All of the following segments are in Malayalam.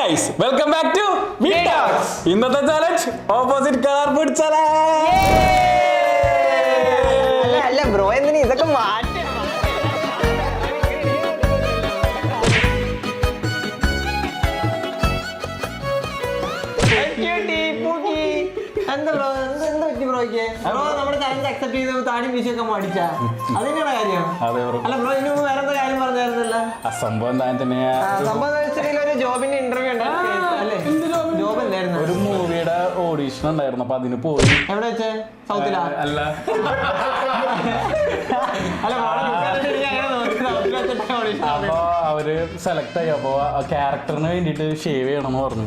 guys, welcome back to Meetalks. ഇന്നത്തെ challenge opposite colour food challenge. അല്ല ബ്രോ എന്തിനാ ഇതൊക്കെ മാറ്റി എന്താ ബ്രോ എന്താ പറ്റി ബ്രോയ്ക്ക് ബ്രോ നമ്മുടെ ചാലഞ്ച് അക്സെപ്റ്റ് ചെയ്ത് താടി വീശൊക്കെ മടിച്ചാ അതിനാണ് കാര്യം. അല്ല ബ്രോ ഇതിന് മുമ്പ് വേറെ എന്താ കാര്യം പറഞ്ഞായിരുന്നല്ല സംഭവം തന്നെയാ. സംഭവം ഒരു ജോബിന്റെ ഇന്റർവ്യൂ ഉണ്ടായിരുന്നു അല്ലേ? ജോബ് അല്ലായിരുന്നു, ഒരു മൂവിയുടെ ഓഡീഷൻ ഉണ്ടായിരുന്നു. അപ്പൊ അതിന് പോയി. എവിടെ വെച്ച്? സൗത്തിലാ? അല്ല അപ്പൊ അവര് സെലക്ട് ആയി. അപ്പൊ ക്യാരക്ടറിന് വേണ്ടിട്ട് ഷേവ് ചെയ്യണം പറഞ്ഞു.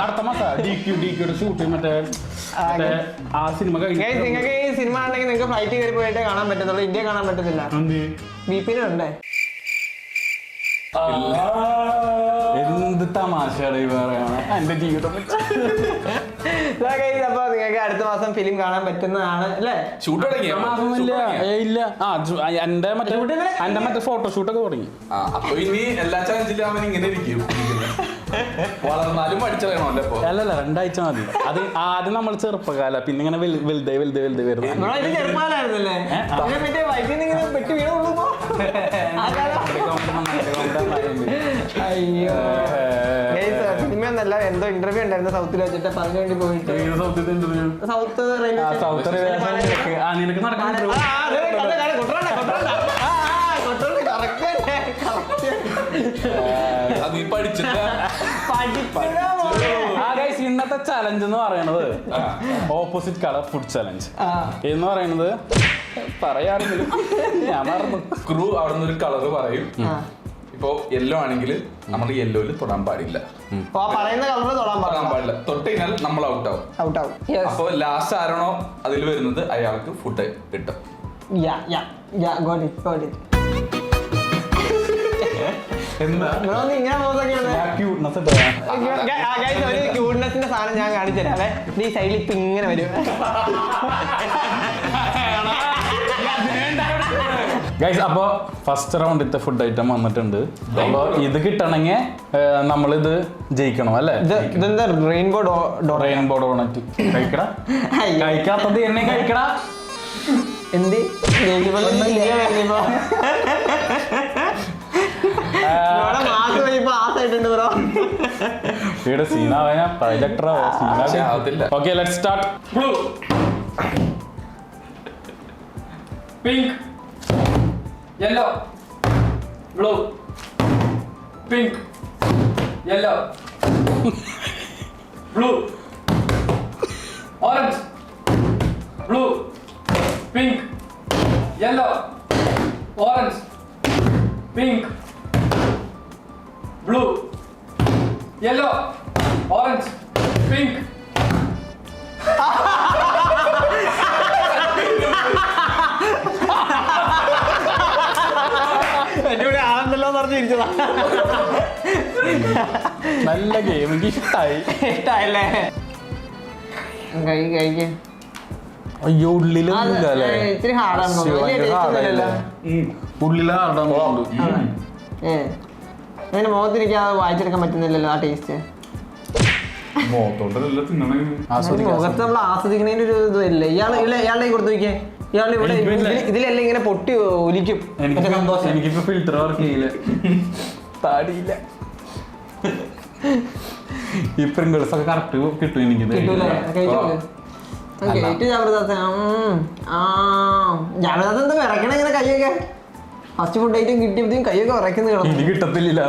അടുത്ത മാസം ഡിക്യൂടെ ഷൂട്ട് മറ്റേ ആ സിനിമ നിങ്ങൾക്ക് ഈ സിനിമ ആണെങ്കിൽ നിങ്ങൾക്ക് ഫ്ലൈറ്റ് കയറി പോയിട്ടേ കാണാൻ പറ്റത്തുള്ളൂ, ഇന്ത്യ കാണാൻ പറ്റത്തില്ല. വിപിനുണ്ടേ. എന്ത് തമാശയാണ് ഈ പറയണ എന്റെ ജീവിതം. അപ്പൊ നിങ്ങൾക്ക് അടുത്ത മാസം ഫിലിം കാണാൻ പറ്റുന്നതാണ് അല്ലേ? ഷൂട്ട് ഇല്ല. എന്റെ മറ്റേ ഫോട്ടോഷൂട്ടൊക്കെ തുടങ്ങി. അപ്പൊ ഇനി എല്ലാ ചാലഞ്ചിലും അവൻ ഇങ്ങനെ ഇരിക്കും, വളർന്നാലും പഠിച്ചറിയണമല്ലോ. അല്ലല്ല 2 ആഴ്ച മതി. അത് ആദ്യം നമ്മൾ ചെറുപ്പകാല, പിന്നെ ഇങ്ങനെ വലുതായി വരുന്നത്. ചെറുപ്പകാലായിരുന്നല്ലേ? അയ്യോ സിനിമയൊന്നല്ല, എന്തോ ഇന്റർവ്യൂ ഉണ്ടായിരുന്നു സൗത്തിൽ വെച്ചിട്ട്. അപ്പൊ അതിന് വേണ്ടി പോയിട്ട് സൗത്ത് നിനക്ക് നടക്കാൻ ഇന്നത്തെ ചലഞ്ച് എന്ന് പറയുന്നത് ഓപ്പോസിറ്റ് കളർ ഫുഡ് ചലഞ്ച് എന്ന് പറയുന്നത് പറയാറില്ല, ഞാൻ മറന്നു. ക്രൂ അവിടെ നിന്ന് ഒരു കളറ് പറയും. ഇപ്പൊ യെല്ലോ ആണെങ്കിൽ നമ്മൾ യെല്ലോയില് തൊടാൻ പാടില്ല. തൊടാൻ പാടില്ല. തൊട്ട് കഴിഞ്ഞാൽ നമ്മൾ ഔട്ട് ആവും. അപ്പൊ ലാസ്റ്റ് ആരാണോ അതിൽ വരുന്നത് അയാൾക്ക് ഫുഡ് കിട്ടും. ക്യൂട്ട്നെസിന്റെ സാധനം ഞാൻ കാണിച്ചു തരാവേ. ഈ സൈഡിൽ ഇപ്പൊ ഇങ്ങനെ വരും. ഗൈസ്, അപ്പൊ ഫസ്റ്റ് റൗണ്ടിലത്തെ ഫുഡ് ഐറ്റം വന്നിട്ടുണ്ട്. അപ്പൊ ഇത് കിട്ടണമെങ്കിൽ നമ്മളിത് ജയിക്കണം അല്ലേ? Rainbow doughnut കഴിക്കടാ. കഴിക്കാത്തത് എന്നെ കഴിക്കടാ. എന്ത് ഇവിടെ സീനാവാൻ പ്രൊജക്ടറാ. Okay, let's start. Pink, yellow, blue, pink, yellow, blue, orange, blue, pink, yellow, orange, pink, blue, yellow, orange, pink. നല്ല ഗെയിം, എനിക്ക് ഇഷ്ടായില്ലേ? അയ്യോ, ഉള്ളില് ഇത്തിരി ഹാർഡാണ്. ഉള്ളില് ഹാർഡാണ്. അങ്ങനെ മുഖത്തിരിക്കാതെ വായിച്ചെടുക്കാൻ പറ്റുന്നില്ലല്ലോ ആ ടേസ്റ്റ്. മുഖത്ത് നമ്മൾ ആസ്വദിക്കുന്നതിന്റെ ഒരു ഇത് വരില്ല. ഇയാളുടെ കൊടുത്തു നോക്കിയേ. ഇയാൾ ഇവിടെ ഇതിലെല്ലാം ഇങ്ങനെ പൊട്ടി ഒലിക്കും. എനിക്കിപ്പോ ഫിൽറ്റർ വർക്ക് ചെയ്യില്ല, താടിയില്ല. ഈ പ്രിങ്കിൾസ് ഒക്കെ കറക്റ്റ് കിട്ടും എനിക്ക്. ജാഗ്രത എന്താ വിറക്കണ ഇങ്ങനെ കൈയൊക്കെ? ഫസ്റ്റ് ഫുഡ് ഐറ്റം കിട്ടിയപ്പോഴത്തേക്കും കൈയൊക്കെ വിറയ്ക്കുന്ന കിട്ടത്തില്ല.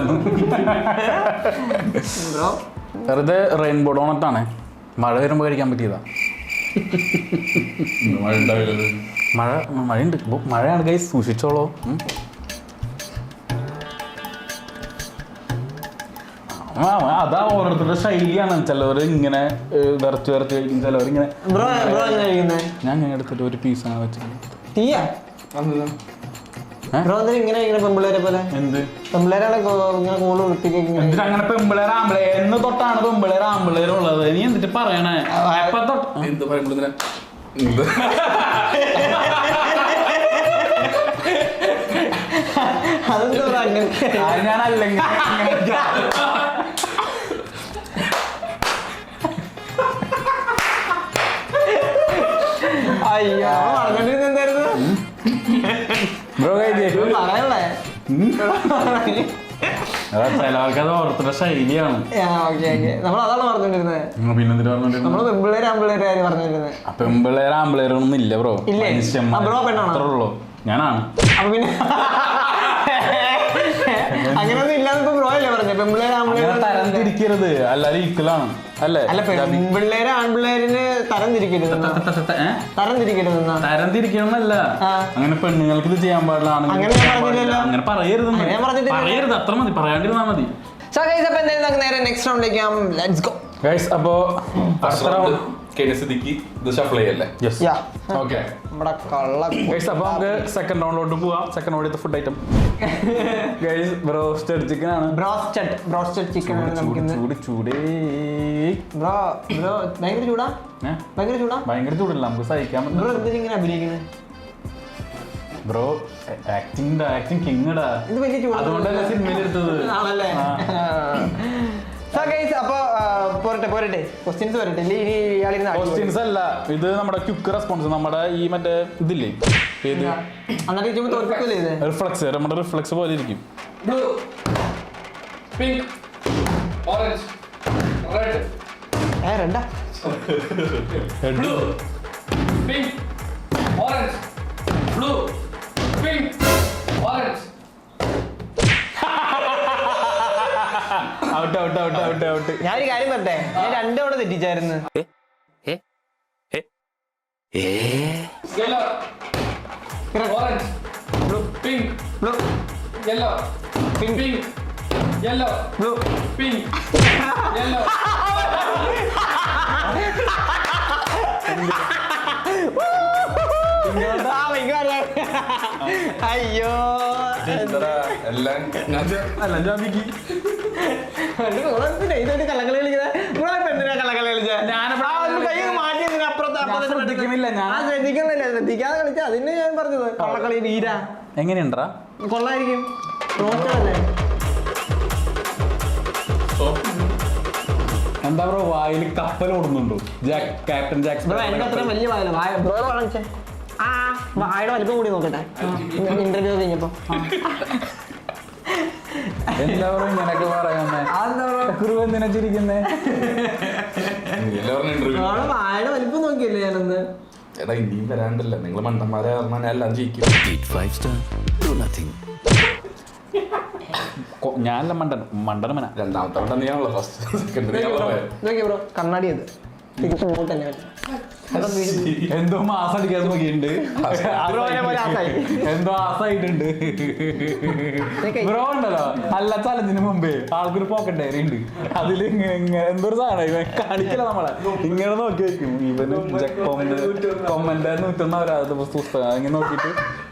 വെറുതെ റെയിൻബോ ഡോണറ്റ് ആണ്. മഴ വരുമ്പോ കഴിക്കാൻ പറ്റിയതാ. മഴയുണ്ട്. മഴയാണ് ഗൈസ്, സൂക്ഷിച്ചോളൂ. അതാ ഓരോരുത്തരുടെ ശൈലിയാണ്. ചിലവർ ഇങ്ങനെ വിറച്ച് കഴിക്കും, ചിലവർ ഇങ്ങനെ. ഞാൻ ഇങ്ങനെ എടുത്തിട്ട് ഒരു പീസാണ് വെച്ചത്. എന്ത് അങ്ങനെ പെമ്പിളേർ ആമ്പിളേ എന്ന് തൊട്ടാണ് പെമ്പിളേർ ആമ്പിളേരുള്ളത്? നീ എന്നിട്ട് പറയണേ? എന്ത് പറയുമ്പോഴേ അതെന്താ ബ്രോ അങ്ങനെ? ഞാനല്ലെങ്കിൽ അയ്യോ പറഞ്ഞോണ്ടിരുന്ന എന്തായിരുന്നു ബ്രോ കഴിഞ്ഞേ പറയണ്ടേ? ചിലവർക്ക് അത് ഓർത്തിട്ട ശൈലിയാണ്. ഓക്കെ ഓക്കെ നമ്മൾ അതാണ് പറഞ്ഞോണ്ടിരുന്നത്. പിന്നെന്തിട്ട് പറഞ്ഞോണ്ടിരുന്നത്? നമ്മള് പെമ്പിള്ളേര് ആമ്പിള്ളേര് കാര്യം പറഞ്ഞോണ്ടിരുന്നത്. പെമ്പിള്ളേര് ആമ്പിള്ളേരൊന്നും ഇല്ല ബ്രോ. ഇല്ലേ? ആ, ബ്രോ പെണ്ണാണോ? അത്രേ ഉള്ളൂ. ഞാനാണ്. അപ്പൊ പിന്നെ അങ്ങനൊന്നും ഇല്ലാന്ന് ഇപ്പൊ ബ്രോ അല്ലേ പറഞ്ഞത്? പെമ്പിള്ളേര് അങ്ങനെ തരം ആമ്പിള്ളേര് തിരിക്കരുത്, എല്ലാരും ഈക്വലാണ് അല്ലേ? അല്ല, പെൺപിള്ളേര് ആൺപിള്ളേരിന് തരം തിരിക്കരുത്. തരം തിരിക്കരുതെന്നാ തരം തിരിക്കണമെന്നല്ല, ആ. അങ്ങനെ പെണ്ണുങ്ങൾക്ക് ഇത് ചെയ്യാൻ പാടില്ല, ആണുങ്ങൾക്ക് അങ്ങനെ ചെയ്യാൻ ഞാൻ പാടില്ല. പറഞ്ഞില്ലല്ലോ. അങ്ങനെ പറയരുത്, അങ്ങനെ ഞാൻ പറഞ്ഞിട്ടില്ല. പറയരുത്, അത്ര മതി, പറയാണ്ടിരുന്നാ മതി. സോ ഗൈസ്, അപ്പൊ എന്തായാലും നമുക്ക് നേരെ നെക്സ്റ്റ് റൗണ്ടിലേക്ക് ലെറ്റ്സ് ഗോ. ഗൈസ് അപ്പോ സ്ഥിതിക്ക് ഇത് ഷഫിൾ ചെയ്യല്ലേ? യാ ഓക്കെ നമ്മുടെ കള്ള ഗൈസ്, അപ്പൊ നമുക്ക് സെക്കൻഡ് റൗണ്ടിലോട്ട് പോവാം. സെക്കൻഡ് റൗണ്ടിലത്തെ food item guys broasted chicken ആണ്. ബ്രോസ്റ്റഡ് ചിക്കൻ ആണ് നമുക്ക് ഇന്ന്. ചൂട് ചൂടേ ബ്രോ ഭയങ്കര ചൂടാ? ഭയങ്കര ചൂടാ? ഭയങ്കര ചൂടല്ല, നമുക്ക് സഹിക്കാൻ ബ്രോ പറ്റും. എന്തിനാ ഇങ്ങനെ അഭിനയിക്കുന്നത്? ബ്രോ ആക്ടിങ് കിങ്ങടാ, ഇത് വലിയ ചൂടാ അതുകൊണ്ടല്ലേ സിനിമയിൽ എടുത്തത്. ആണല്ലേ? സോ ഗൈസ്, അപ്പൊ പോരട്ടെ ക്വസ്റ്റ്യൻസ് വരട്ടെ. ഇനി ഇയാളിരുന്ന് ക്വസ്റ്റ്യൻസ് അല്ല, ഇത് നമ്മുടെ ക്വിക്ക് റെസ്പോൺസ്, നമ്മുടെ ഈ മറ്റേ ഇതില്ലേ, ഏത് എന്നിട്ട് ചുമ്മാ തോൽപ്പിക്കൂലേ ഇത്? റിഫ്ലക്സ്, നമ്മുടെ റിഫ്ലക്സ് പോലെ ഇരിക്കും. ബ്ലൂ പിങ്ക് ഓറഞ്ച് റെഡ് രണ്ടാ blue pink orange blue pink orange. Out out out out out. ഞാനൊരു കാര്യം പറട്ടെ, ഞാൻ രണ്ടും അവിടെ തെറ്റിച്ചായിരുന്നു. Yellow orange blue pink blue yellow pink pink yellow blue pink yellow. അയ്യോ എല്ലാം അല്ല ജാമിക്ക് ഇതൊരു കള്ളക്കളി കളിക്കുന്നത്. പെണ്ണിനെ കള്ളക്കളി കളിച്ചാൽ കൈ മാറ്റി ശ്രദ്ധിക്കുന്നില്ല ഞാൻ. ശ്രദ്ധിക്കുന്നില്ല, ശ്രദ്ധിക്കാതെ കളിച്ച അതിന് ഞാൻ പറഞ്ഞത് കള്ളക്കളി വീര എങ്ങനെയുണ്ടാ? കൊള്ളായിരിക്കും. റോസ്റ്റല്ലേ? എന്താ ബ്രോ വായിൽ കപ്പൽ ഓടുന്നുണ്ടോ? ക്യാപ്റ്റൻ ജാക്സൺ ബ്രോ എന്റെ അത്ര വലിയ വായന ബ്രോ വാങ്ങിച്ചേ. ആ വായുടെ വലിപ്പം കൂടി നോക്കട്ടെ ഇന്റർവ്യൂ കഴിഞ്ഞപ്പോ. എന്താ ബ്രോ ഇങ്ങനൊക്കെ പറയുന്നേ? കുറുവ് എന്തിനാ ചിരിക്കുന്നേ? വായുടെ വലിപ്പം നോക്കിയല്ലേ ഞാനൊന്ന്. എടാ ഇനിയും വരാണ്ടല്ല, നിങ്ങൾ മണ്ടന്മാരെ പറഞ്ഞാൽ ഞാൻ എല്ലാം ജയിക്കും. ഞാനല്ല മണ്ടനമന. രണ്ടാമത്തെ വട്ടം നീയാണല്ലോ, ഫസ്റ്റ് സെക്കൻഡ് നോക്കിയ ബ്രോ കണ്ണാടി അത് ഇങ്ങോട്ട് തന്നെ എന്തോ മാസം അടിക്കാതെ നോക്കിയിട്ടുണ്ട്, എന്തോ ആസായിട്ടുണ്ട് ബ്രോ ഉണ്ടല്ലോ. അല്ല ചലഞ്ചിന് മുമ്പേ ആൾക്കൊരു പോക്കറ്റ് ഡയറി ഉണ്ട്, അതിൽ ഇങ്ങനെ എന്തൊരു സാധനം കാണിക്കില്ല നമ്മളെ, ഇങ്ങനെ നോക്കി വെക്കും. ഇവന് കൊമ്മന്റെ 101 പുസ്തകം ഇങ്ങനെ നോക്കിയിട്ട്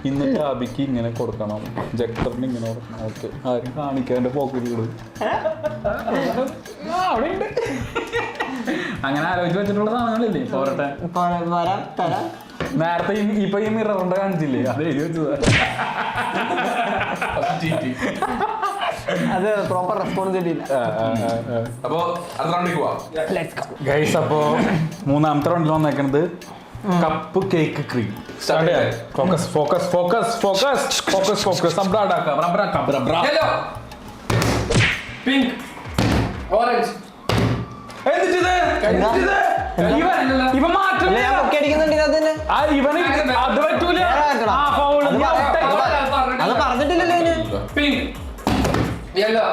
ഇന്ന് ടാബിക്ക് ഇങ്ങനെ കൊടുക്കണം, ജക്ടറിന് ഇങ്ങനെ കൊടുക്കണം. ഓക്കെ, ആരും കാണിക്കാൻ്റെ പോക്കറ്റുകൾ അവിടെ ഉണ്ട്. അങ്ങനെ ആലോചിച്ച് വെച്ചിട്ടുള്ള സാധനങ്ങളില്ലേ? പോരട്ടെ, നേരത്തെ ഇപ്പൊ ഈ മിററിന്റെ കാണിച്ചില്ലേ, അത് എഴുതി വെച്ചതാ. അത് പ്രോപ്പർ റെസ്പോൺസ് കിട്ടിയില്ല. അപ്പോ അടുത്ത റൗണ്ടിലേക്ക് പോവാം. ഗൈസ്, അപ്പോ മൂന്നാമത്തെ റൗണ്ടിൽ വന്നേക്കണത് cup cake cream. Focus focus focus focus focus focus. Yellow pink orange. ഇവ മാറ്റം ഞാൻ പൊക്കി അടിക്കുന്നുണ്ട് ഇതിനകത്ത് തന്നെ. ഇവന് അത് പറ്റൂല. അത് പറഞ്ഞിട്ടില്ലല്ലോ ഇതിന്. Pink yellow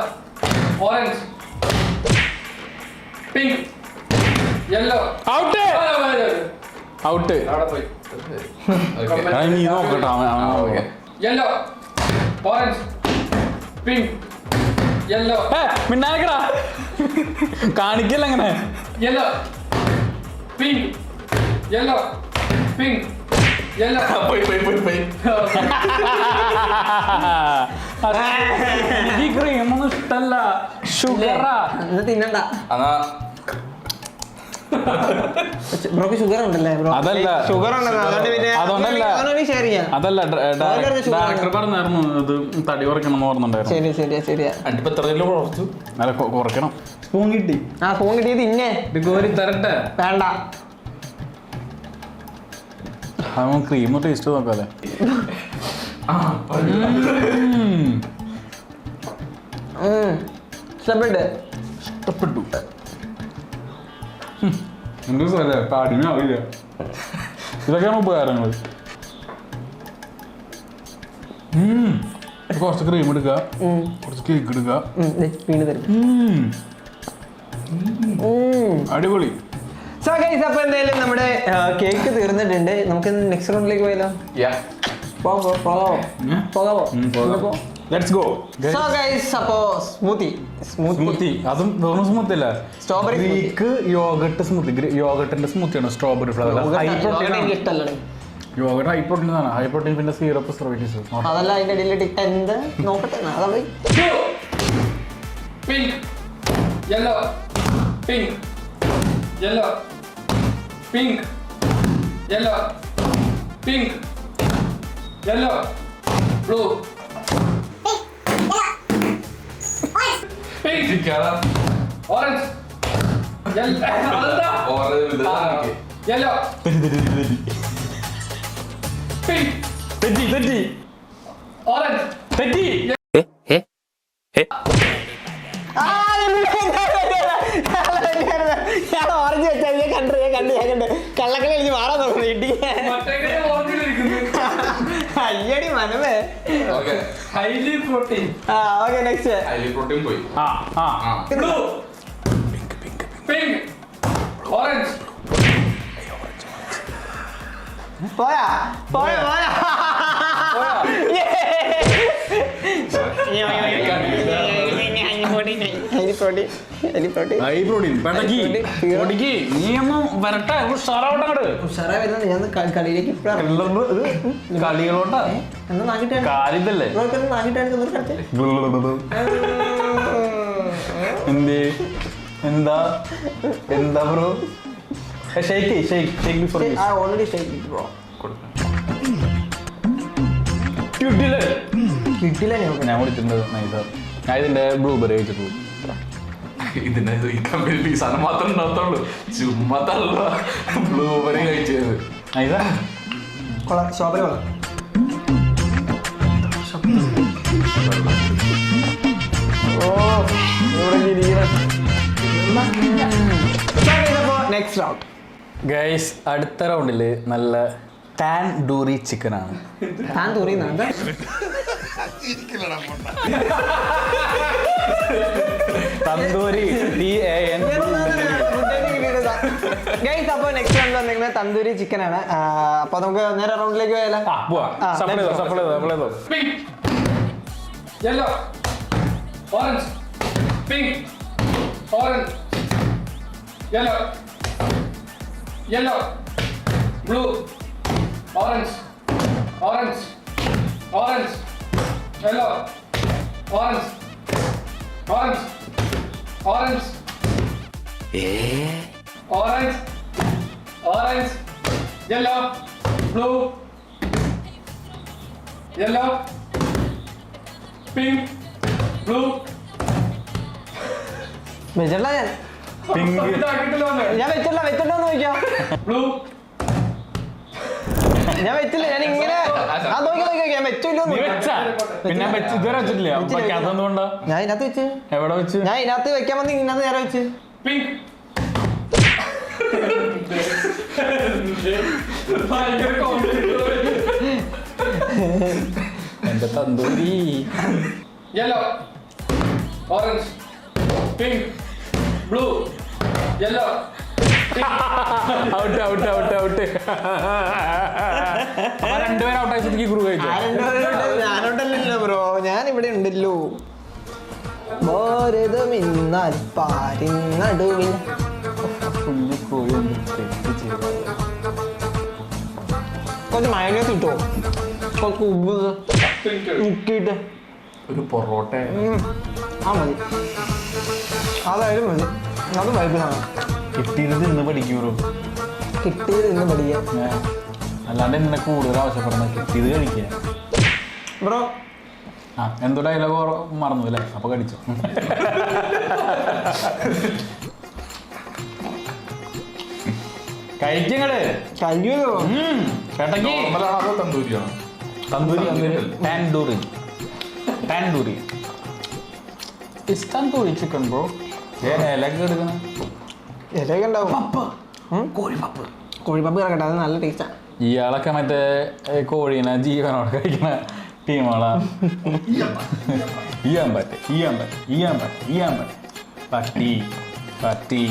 orange pink yellow. Out out. അവിടെ പോയി. നീ നോക്കട്ടോ. Yellow orange pink yellow. മിണ്ടാക്കടാ, കാണിക്കല്ല അങ്ങനെ. Yellow pink yellow pink yellow. പോയി എനിക്ക് ക്രീമൊന്നും ഇഷ്ടല്ല, ഷുഗറാ. ഇത് തിന്നണ്ട. എന്നാ ബ്രോക്ക് ഷുഗർ ഉണ്ടല്ലേ ബ്രോ? അതല്ല. ഷുഗർ ഉണ്ടെന്ന് അതുകൊണ്ട് പിന്നെ അതുകൊണ്ടല്ല. ഷെയർ ചെയ്യാം. അതല്ല, ഡയറക്ടർ പറഞ്ഞായിരുന്നു ഇത് തടി കുറയ്ക്കണം എന്ന് പറഞ്ഞിട്ടുണ്ടായിരുന്നു. ശരിയാ. അടിപ്പ് എത്ര കിലോ കുറച്ചു? അല്ല, കുറയ്ക്കണം. സ്പൂൺ കിട്ടി. ആ ഫോൺ കിട്ടിയത് ഇന്നെ കോരി തരട്ടെ? വേണ്ട. അത് ക്രീം ടേസ്റ്റ് നോക്കാല്ലേ. ഇഷ്ടപ്പെട്ടു. എന്ത് സ്ഥലേ താടിനാവില്ല. ഇതൊക്കെയാണ് ഉപകാരങ്ങൾ. കുറച്ച് ക്രീം എടുക്കുക, കുറച്ച് കേക്ക് എടുക്കുക. അടിപൊളി. സോ ഗൈസ്, അപ്പോൾ എന്തായാലും നമ്മുടെ കേക്ക് തീർന്നിട്ടുണ്ട്. നമുക്ക് നെക്സ്റ്റ് റൗണ്ടിലേക്ക് പോയാലോ? പോകാമോ? Let's go. സോ ഗൈസ്, അപ്പോൾ സ്മൂത്തി അതും വെറും സ്മൂത്തി അല്ല, സ്ട്രോബെറി ഗ്രീക്ക് യോഗട്ട് സ്മൂത്തി. യോഗട്ടിന്റെ സ്മൂത്തിയാണ് സ്ട്രോബെറി ഫ്ലേവർ. ഹൈ പ്രോട്ടീൻ ആണ്. ഇഷ്ടമല്ലേ യോഗട്ട് ഹൈ പ്രോട്ടീൻ ആണ്. ഹൈ പ്രോട്ടീൻ പിന്നെ സീറോ പ്രിസർവേറ്റീവ്സ്. അതല്ല അതിന്റെ ഇടയിൽ എന്ത് നോക്കട്ടെ. അതാണ് pink yellow pink yellow pink yellow pink yellow blue pink orange yellow pink തെറ്റി ഓറഞ്ച് ഞാൻ ഓറഞ്ച് വെച്ചാൽ കണ്ടു കള്ളക്കളി എനിക്ക് മാറാൻ തോന്നുന്നു. അയ്യടി മനമേ. Highly protein. Okay next. Highly protein പോയി. ബ്ലൂ പിങ്ക് ഓറഞ്ച് പോയാ. ഹൈ പ്രോട്ടീൻ പൊടിക്ക്. നീ ഒന്നും വരട്ടെ, ഉഷാറാവട്ടെ. ഞാൻ കളിയിലേക്ക് കളികളോട്ടാ കാര്യല്ലേ. എന്താ ബ്രോ? ഓൾറെഡി ബ്രോ കിട്ടില്ല. ഞാൻ വിളിച്ചിട്ടുണ്ട് നൈസാർ. ഞാൻ ഇതിന്റെ ബ്ലൂബെറി കഴിച്ചിട്ടുള്ളൂ. ഇതിന്റെ ഈ കമ്പനി ഈ സാധനം മാത്രം ഉണ്ടാകത്തുള്ളൂ. ചുമ്മാ തള്ള ബ്ലൂബെറി കഴിച്ചത്. നൈസാർ സ്ട്രോബെറി കൊള്ളാം. Next round guys. അടുത്ത റൗണ്ടില് നല്ല താൻഡൂരി ചിക്കൻ ആണ്. തന്തൂരി TAN. ഗൈസ്, അപ്പോൾ നെക്സ്റ്റ് റൗണ്ട് വന്നിരിക്കുന്നത് തന്തൂരി ചിക്കൻ ആണ്. അപ്പൊ നമുക്ക് നേരെ റൗണ്ടിലേക്ക് പോയാലോ? Pink yellow orange pink orange yellow yellow blue orange orange orange yellow orange orange orange orange orange yellow blue yellow pink blue വെച്ചിട്ടില്ല ഞാൻ വെച്ചിട്ടുണ്ടോ നോക്കിയോ? blue ഞാൻ വെച്ചില്ല. ഞാൻ ഇങ്ങനെ ഞാൻ വെച്ചില്ലോ. പിന്നെ ഇതുവരെ വെച്ചിട്ടില്ല. അതെന്തുകൊണ്ടാ? ഞാൻ ഇതിനകത്ത് വെച്ച്. എവിടെ വെച്ച്? ഞാൻ ഇതിനകത്ത് വെക്കാൻ വന്ന് ഇതിനകത്ത് നേരെ വെച്ച്. pink എന്റെ tandoori. yellow orange pink blue yellow out രണ്ടുപേരും ഔട്ടായി ഗ്രൂ കഴിച്ചു. ഞാനുണ്ടല്ലോ ബ്രോ, ഞാൻ ഇവിടെ ഉണ്ടല്ലോ. ബോരതമിന്നാൽ പാരിനടുവിൽ കുറച്ച് മയോണൈസ് കിട്ടുമോ? കുറച്ച് ഉപ്പ് മുക്കിയിട്ട് ഒരു പൊറോട്ട ആ മതി. അതായാലും മതി. അത് വൈബിലാണ്. കിട്ടിയത് തിന്ന് പഠിക്കും ബ്രോ. കിട്ടിയത് ഇന്ന് പഠിക്കാം. അല്ലാണ്ട് എന്നെ കൂടുതൽ ആവശ്യപ്പെടുന്നത് കിട്ടിയത് കഴിക്കുക. ബ്രോ ആ എന്തോ ഡയലോഗ് മറന്നു അല്ലേ? അപ്പൊ കടിച്ചു. കഴിക്കങ്ങള് കഴിയുമല്ലോ. കേട്ടക്കി. നോർമലാണോ അതോ തന്തൂരിയാണോ? Tandoori tandoori tandoori is tandoori chicken bro. ഇലൊക്കെ എടുക്കണം. ഇലയൊക്കെ ഉണ്ടാവും. കോഴിപ്പപ്പ് കിടക്കട്ടെ, അത് നല്ല ടേസ്റ്റാണ്. ഇയാളൊക്കെ മറ്റേ കോഴീനെ ജീവനോട് കഴിക്കണ ടീമുകളാ. പട്ടി പട്ടി.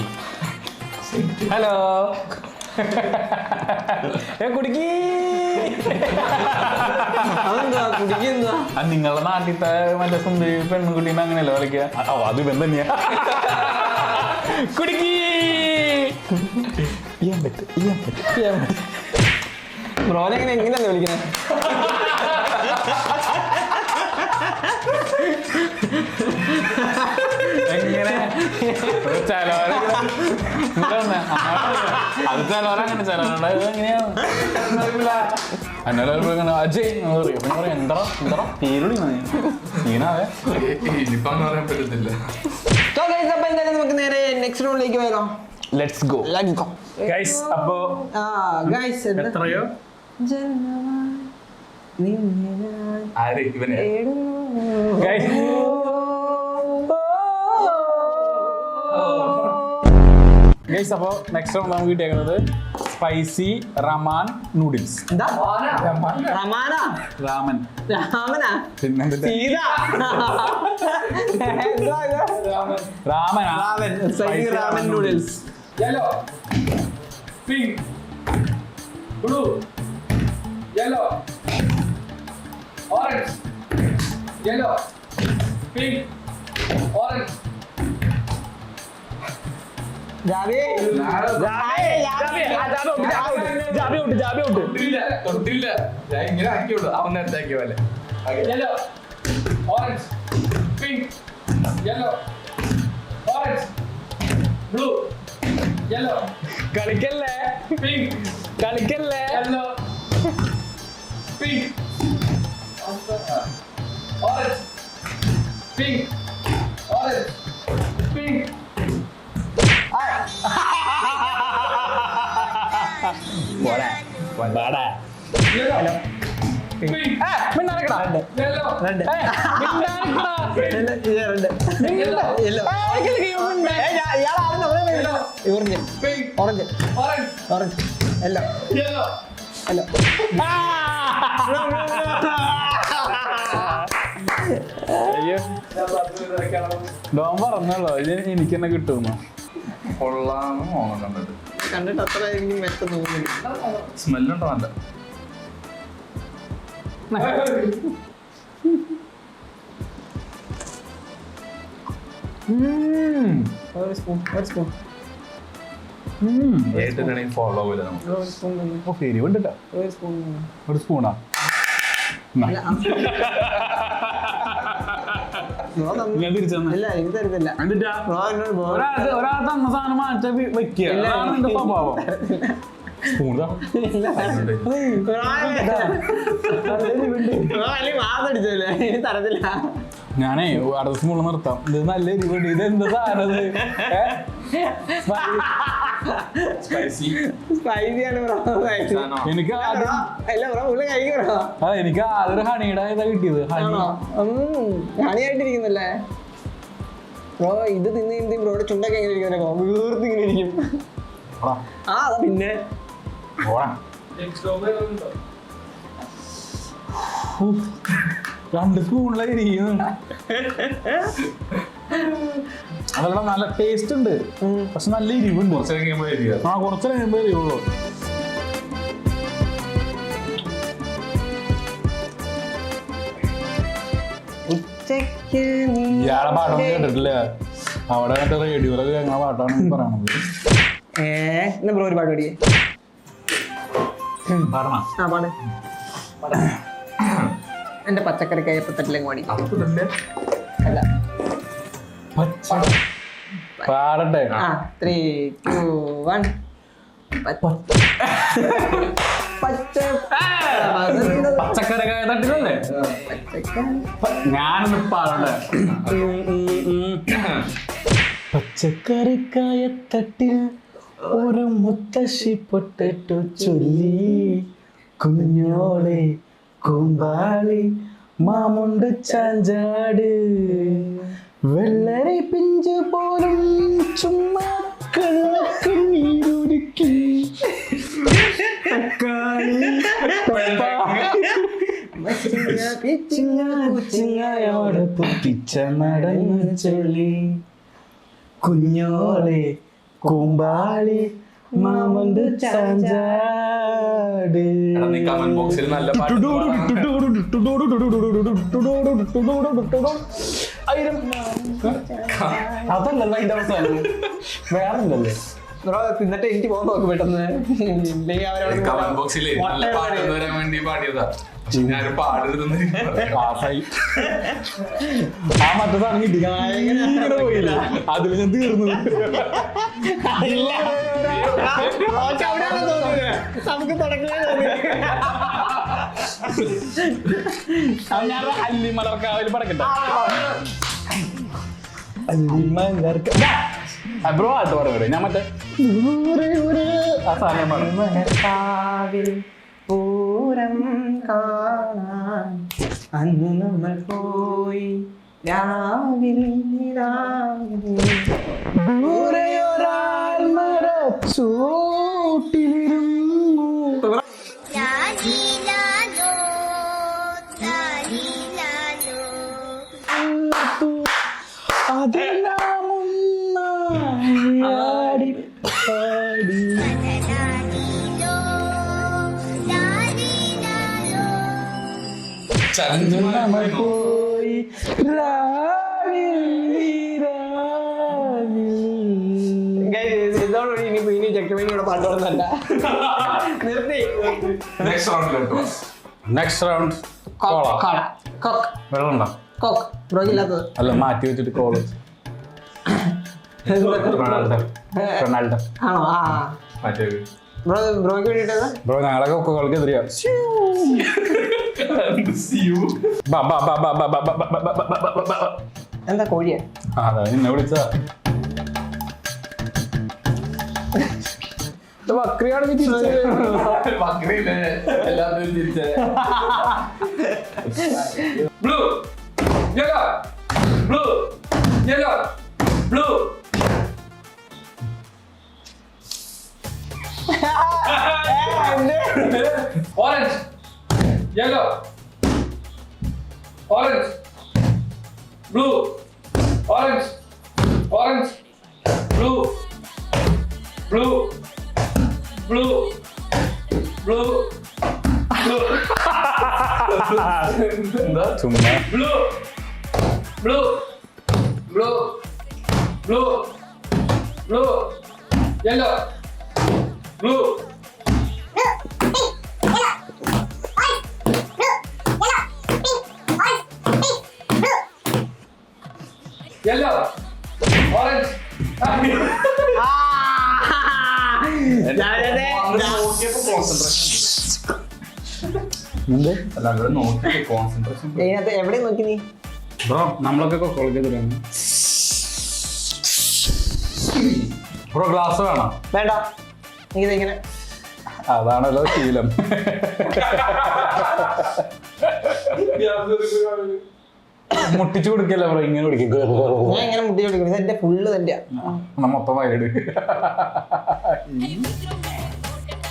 ഹലോ കുടിക്കീ. അതെന്താ കുടിക്കുന്ന? നിങ്ങളുടെ നാട്ടിലത്തെ മറ്റേ സുന്ദരി പെൺകുട്ടീനെ അങ്ങനെയല്ലോ കളിക്കുക. അത് ഇവൻ തന്നെയാ. കുടിക്കീ. ബ്രോനെ എങ്ങനെയാ വിളിക്കുന്നത്? എങ്ങനെ അത് ചിലവരങ്ങനെ ചിലവരുണ്ട് എങ്ങനെയാണ് അന്നേരം അജയ് എന്താ എന്താ പേരുളി നീനാവേ. ഇനിയിപ്പം പറയാൻ പറ്റത്തില്ല. നമുക്ക് നേരെ നെക്സ്റ്റ് റൗണ്ടിലേക്ക് പോയാലോ? Let's go. ഗൈസ് അപ്പോ എത്രയോ ആര് ഇവനെ? ഗൈസ് ഗൈസ് അപ്പോ നെക്സ്റ്റ് റൗണ്ട് നമുക്ക് കിട്ടിയേക്കുന്നത് സ്പൈസി റമാൻ നൂഡിൽസ്. രാമൻ പിന്നെന്താ Raman noodles. Yellow, pink, blue, yellow, orange, yellow, pink, orange. തൊട്ടില്ല. ഞാൻ ഇങ്ങനെ ആക്കിയുള്ളൂ. അവൻ നേരത്തെ ആക്കിയ പോലെ. Yellow, orange, pink, yellow, orange, blue, yellow, കളിക്കല്ലേ pink, കളിക്കല്ലേ. yellow, pink, orange, pink, orange, pink. Yellow, pink, yellow, pink, orange orange, orange എല്ലാം yellow. എല്ലാം. ഡോൻ പറഞ്ഞല്ലോ ഇത് എനിക്ക് തന്നെ കിട്ടുന്നു. കൊള്ളാന്ന് മോഹം കണ്ടിട്ട്. കണ്ടിട്ട് അത്ര എനിക്ക് മെച്ച തോന്നുന്നില്ല. സ്മെല്ലുണ്ടോ? നല്ല ഒരു സ്പൂൺ ഏറ്റിട്ടാണെങ്കിൽ ഫോളോ പോലെ നമുക്ക്. എരിവുണ്ടല്ലോ. ഒരു സ്പൂൺ ഒരു സ്പൂണാ ഞാൻ തിരിച്ചെന്ന്. ഇല്ല എനിക്ക് തരുന്നില്ല. എന്നിട്ടാ ബ്രോ എന്നോട് ബ്രോ ഒരാൾ തന്ന സാധനം മാറ്റ വെക്കുക. അതാണ് എന്റെ സ്വഭാവം. സ്പൂൺ വാതടിച്ചല്ലേ ഇനി തരത്തില്ല. ഞാനേ അടുത്ത സ്പൂൺ നിർത്താം. ഇത് നല്ല എരിവുണ്ട്. ഇത് എന്താ സാധനം? സ്പൈസിയാണ് ബ്രോ. എനിക്ക് ആദ്യം അല്ല ബ്രോ ഉള്ള കഴിക്കും ബ്രോ. എനിക്ക് ആദ്യം ഹണിയുടെ ഇതാ കിട്ടിയത്. ഹണി ഹണിയായിട്ടിരിക്കുന്നല്ലേ ബ്രോ? ഇത് തിന്ന് ബ്രോയുടെ ചുണ്ടൊക്കെ എങ്ങനെ ഇരിക്കുന്നല്ലേ ബ്രോ? വീർത്ത് ഇങ്ങനെ ഇരിക്കും. ആ അതാ പിന്നെ രണ്ട് സ്പൂണിലായി ഇരിക്കുന്നു. അതെല്ലാം നല്ല ടേസ്റ്റ് ഉണ്ട്. പക്ഷെ നല്ല എരിവുണ്ട്. കുറച്ച് കഴിയുമ്പോൾ എരിവുള്ളൂ. ഇയാളെ പാട്ടൊന്നും കേട്ടിട്ടില്ല. അവിടെ മറ്റേ റേഡിയോയിലൊക്കെ ഞങ്ങളെ പാട്ടാണ് പറയണത്. എന്നാ ബ്രോ ഒരു പാട്ട് പാടിയേ. പറഞ്ഞ ആ പാട്. എന്റെ പച്ചക്കറി കയ്യപ്പത്തട്ടിലേക്ക് പാടി. അല്ല പാടട്ടെ. 3, 2, 1. പച്ചക്കറിക്കായ തട്ടിലല്ലേ? ഞാനൊന്ന് പാടട്ടെ. പച്ചക്കറിക്കായ തട്ടിൽ ഒരു മുത്തശ്ശി പൊട്ടറ്റോ ചൊല്ലി, കുഞ്ഞോളെ കൂമ്പാളി മാമുണ്ട് ചാഞ്ചാട്, വെള്ളരി പിഞ്ചു പോലും ചുമ്മാ കണ്ണീരൊരുക്കി, ചിങ്ങയോടെ പൊട്ടിച്ച നടന്നു ചൊല്ലി, കുഞ്ഞോളെ കൂമ്പാളി മാമുണ്ട് ചാഞ്ചാട്. കമന്റ് ബോക്സിൽ നല്ല പാട്ട് അതല്ലല്ലോ അതിന്റെ അവസാനം, വേറെന്തല്ലേ? ബ്രോ തിന്നിട്ട് എനിക്ക് പോകാൻ നോക്കും പെട്ടെന്ന്. കമന്റ് ബോക്സിൽ നല്ല പാട്ട് വരാൻ വേണ്ടി പാടിയതാ. ഞാൻ പാടരുതെന്ന് ആ മറ്റേതാണ് പോയില്ല, അതിൽ ഞാൻ തീർന്നു. നമുക്ക് അല്ലിമലർക്കാവിൽ പടക്കട്ടെ. ബ്രോ ആയിട്ട് പറയൂ, ഞാൻ മറ്റേ ആ സാധനം പറഞ്ഞു. പൂരം കാണാൻ അന്ന് നമ്മൾ പോയി ഒരാൾ മരച്ചോട്ടിലിരുന്നു. അതെല്ലാം ഒന്നാടി പാടി നമ്മൾ പോയി ഇനി ചെക്കമേനിയുടെ പാട്ട് പാടുന്നല്ല. നിർത്തി. നെക്സ്റ്റ് റൗണ്ട് വെള്ളം ഉണ്ടോ? ബ്രോയില്ലാത്തത് അല്ല, മാറ്റി വെച്ചിട്ട് കോള്. റൊണാൾഡോ ആണോ? ആ ബ്രോയ്ക്ക് വേണ്ടിട്ടത്. ബ്രോ ഞങ്ങളൊക്കെ കൊക്കോൾക്കെതിരെയാ. എന്താ കോഴിയാ? അതാ എന്നെ വിളിച്ചതാ. ബക്രിയാണ് എല്ലാവരും തിരിച്ചേ. Blue yellow blue yellow blue. Orange, yellow, orange, blue, orange, orange, blue, blue, blue, blue, blue. ചുമ്മാ Blue, blue, blue, blue, blue, yellow, blue. Yellow, orange. എന്ത്? ഇതിനകത്ത് എവിടെ നോക്കി നീ? ബ്രോ നമ്മളൊക്കെ കൊക്കോൾക്കെതിരെയാണ്. ബ്രോ ഗ്ലാസ് വേണോ? വേണ്ട, എനിക്കിത് ഇങ്ങനെ അതാണല്ലോ ശീലം. മുട്ടിച്ചു കൊടുക്കല്ലേ ബ്രോ, ഇങ്ങനെ കുടിക്കും. ഞാൻ ഇങ്ങനെ മുട്ടി കൊടുക്കുന്നത് എന്റെ ഫുള്ള് തന്റെ മൊത്തം വയലിട്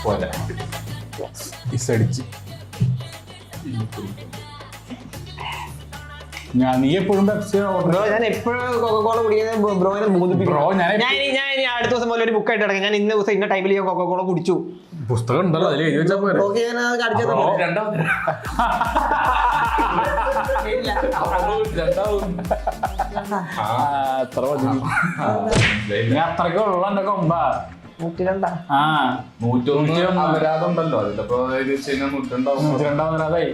പോലെ ഇസടിച്ച്. നീ എപ്പോഴും ബ്രോ, ഞാൻ എപ്പോഴും കൊക്കോകോള കുടിക്കുന്നത് ബ്രോനെ ബോധിപ്പിക്കും. ബ്രോ ഞാൻ ഇനി അടുത്ത ദിവസം പോലെ ഒരു ബുക്ക് ആയിട്ട് ഇടങ്ങി. ഞാൻ ഇന്ന ദിവസം ഇന്ന ടൈമിൽ ഞാൻ കൊക്കോകോള കുടിച്ചു. പുസ്തകം ഉണ്ടല്ലോ, അതിൽ എഴുതി വെച്ചാ പോരെ. ഓക്കെ, ഞാൻ അത് കാണിച്ചത് അത്ര അത്രയ്ക്ക് ഉള്ള എന്റെ കൊമ്പ 102. ആ 101 അപരാധം ഉണ്ടല്ലോ, അതിലപ്പോ 102 അപരാധായി.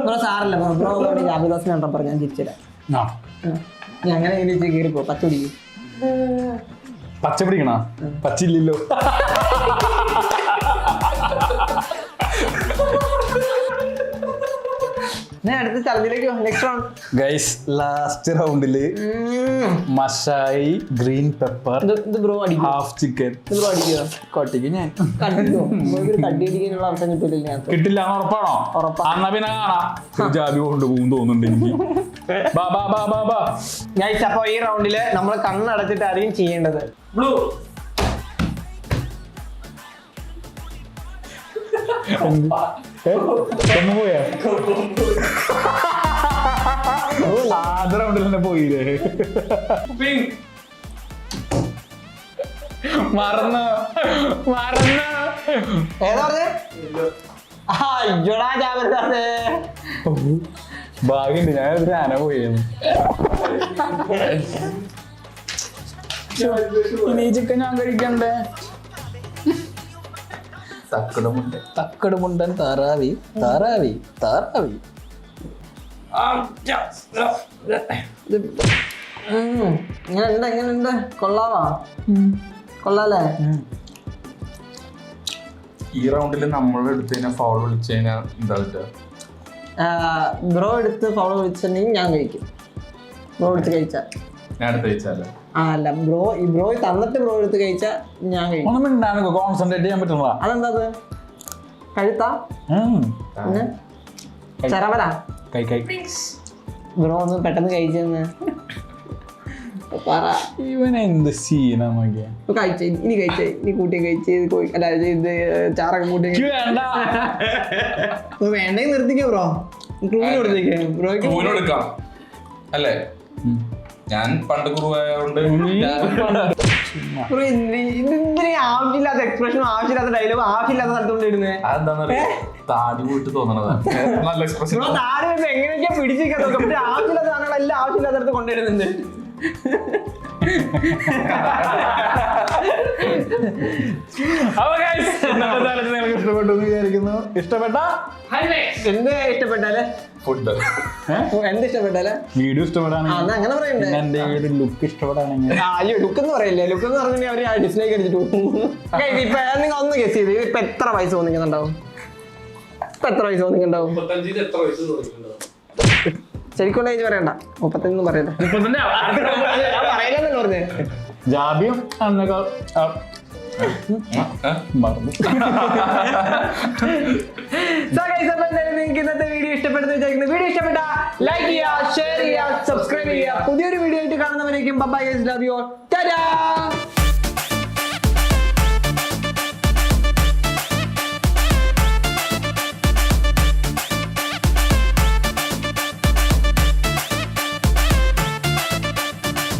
ബ്രോ സാറല്ല ബ്രോ, ജാബിദാസിന് കണ്ടാ പറഞ്ഞു ഞാൻ തിരിച്ചുതരാം. ഞാൻ അങ്ങനെ കയറിപ്പോ 10 പിടിക്കും. പച്ച പിടിക്കണ പച്ചില്ലല്ലോ. അടുത്ത ചലഞ്ചിലേക്ക് നെക്സ്റ്റ് റൗണ്ട്. ഗൈസ് ലാസ്റ്റ് റൗണ്ടില് മഷായി ഗ്രീൻ പെപ്പർ ഇത് ബ്രോ അടിക്കും. ഹാഫ് ചിക്കൻ ബ്രോ അടിക്കുക. കൊട്ടിക്ക് ഞാൻ കണ്ടിട്ടോ കട്ടി അടിക്കാനുള്ള അവസരം കിട്ടില്ല ഞാൻ. കിട്ടില്ല ഉറപ്പാണോ? ഉറപ്പാ. എന്നാ പിന്നെ കാണാം. ജാബി കൊണ്ടുപോകും തോന്നുന്നുണ്ട് എനിക്ക്. ബാ ബാ ബാ ബാ ബാ. ഗൈസ് അപ്പൊ ഈ റൗണ്ടില് നമ്മൾ കണ്ണടച്ചിട്ട് ആയിരിക്കും ചെയ്യേണ്ടത്. ബ്ലൂ. പോയാ ആദ്യ റൗണ്ടിൽ തന്നെ പോയില്ലേ? പിങ്ക്. മറന്ന് ഏതാ പറഞ്ഞേ? അയ്യോടാ ജാഗ്രത. ഭാഗ്യണ്ട് ഞാൻ ഒരു ആന പോയിരുന്നു. ഇനി ചിക്കൻ ഞാൻ കഴിക്കണ്ടേ? തക്കടുമുണ്ടൻ താറാവി താറാവി താറാവി. എങ്ങനെയുണ്ട്? കൊള്ളാവാ? കൊള്ളാല്ലേ? ഈ റൗണ്ടിൽ നമ്മൾ എടുത്ത് കഴിഞ്ഞാൽ ഫൗൾ വിളിച്ചു കഴിഞ്ഞാൽ എന്താ കിട്ടുക? ബ്രോ എടുത്ത് ഫൗൾ വിളിച്ചിട്ടുണ്ടെങ്കിൽ ഞാൻ കഴിക്കും. ബ്രോ എടുത്ത് കഴിച്ചാ ഞാൻ എടുത്ത് കഴിച്ചാലോ? അല്ല ബ്രോ തന്നിട്ട് ബ്രോ എടുത്ത് കഴിച്ചാ ഞാൻ കഴിക്കും. ഒന്നും മിണ്ടാനോ കോൺസെൻട്രേറ്റ് ചെയ്യാൻ പറ്റുന്നതാ. അതെന്താ അത്? കഴുത്താ? പിന്നെ ചെറവലാ? കൈ കൈ. ബ്രോ ഒന്ന് പെട്ടെന്ന് കഴിച്ചെന്ന് പറ. ഇവൻ എന്ത് സീനാ നോക്കിയാ. കഴിച്ചേ ഇനി കൂട്ടി കഴിച്ച് അല്ല ഇത് ചാറൊക്കെ കൂട്ടി വേണ്ടെങ്കിൽ നിർത്തിക്കോ ബ്രോ. ക്ലൂവിന് കൊടുത്തേക്ക് ബ്രോയ്ക്ക്. ക്രൂവിന് കൊടുക്കാം അല്ലേ? ഞാൻ പണ്ട് ക്രൂവായോണ്ട് ബ്രോ ഇതിന് ആവശ്യമില്ലാത്ത എക്സ്പ്രഷനും ആവശ്യമില്ലാത്ത ഡയലോഗും ആവശ്യമില്ലാത്ത സ്ഥലത്തോണ്ട് ഇടുന്നേ. അതെന്താന്നറിയോ? താടി പോയിട്ട് തോന്നണതാ. നല്ല എക്സ്പ്രഷൻ. ബ്രോ താഴെ വരുമ്പോ എങ്ങനെയൊക്കെയാ പിടിച്ചിരിക്കാൻ നോക്കാം. പക്ഷെ ആവശ്യമില്ലാത്ത സാധനങ്ങളെല്ലാം ആവശ്യമില്ലാത്ത സ്ഥലത്ത് കൊണ്ടിടുന്നുണ്ട്. ഇഷ്ടപ്പെട്ടു വിചാരിക്കുന്നു. ഇഷ്ടപ്പെട്ട എന്ത് ഇഷ്ടപ്പെട്ടാലേ? ഫുഡ്. എന്ത് ഇഷ്ടപ്പെട്ടാലേ? വീഡിയോ ഇഷ്ടപ്പെടാണെങ്കിൽ അങ്ങനെ പറയണ്ടേ? എന്റെ ലുക്ക് ഇഷ്ടപ്പെടാണെങ്കിൽ അയ്യോ ലുക്ക് എന്ന് പറയില്ലേ. ലുക്ക് എന്ന് പറഞ്ഞിട്ടുണ്ടെങ്കിൽ അവര് ഡിസ്ലൈക്ക് അടിച്ചിട്ട് പോകും. ഇപ്പൊ നിങ്ങൾ ഒന്ന് ഗസ് ചെയ്ത് ഇപ്പൊ എത്ര വയസ്സ് തോന്നിക്കുന്നുണ്ടാവും? ഇപ്പൊ എത്ര വയസ്സ് തോന്നിക്കുന്നുണ്ടാവും? 35 എത്ര വയസ്സ് തോന്നിയിട്ടുണ്ടാവും? ശരിക്കും ഏജ് പറയണ്ട. 35 പറയണ്ട. പറയലെന്നല്ലേ പറഞ്ഞേ? ജാബിയും അന്നൊക്കെ മറന്നു. നിങ്ങൾക്ക് ഇന്നത്തെ വീഡിയോ ഇഷ്ടപ്പെടുന്ന വിചാരിക്കുന്നു. വീഡിയോ ഇഷ്ടപ്പെട്ട ലൈക്ക് ചെയ്യുക, ഷെയർ ചെയ്യുക, സബ്സ്ക്രൈബ് ചെയ്യുക. പുതിയൊരു വീഡിയോ ആയിട്ട് കാണുന്നവരേക്കും bye guys, love you all. Tata.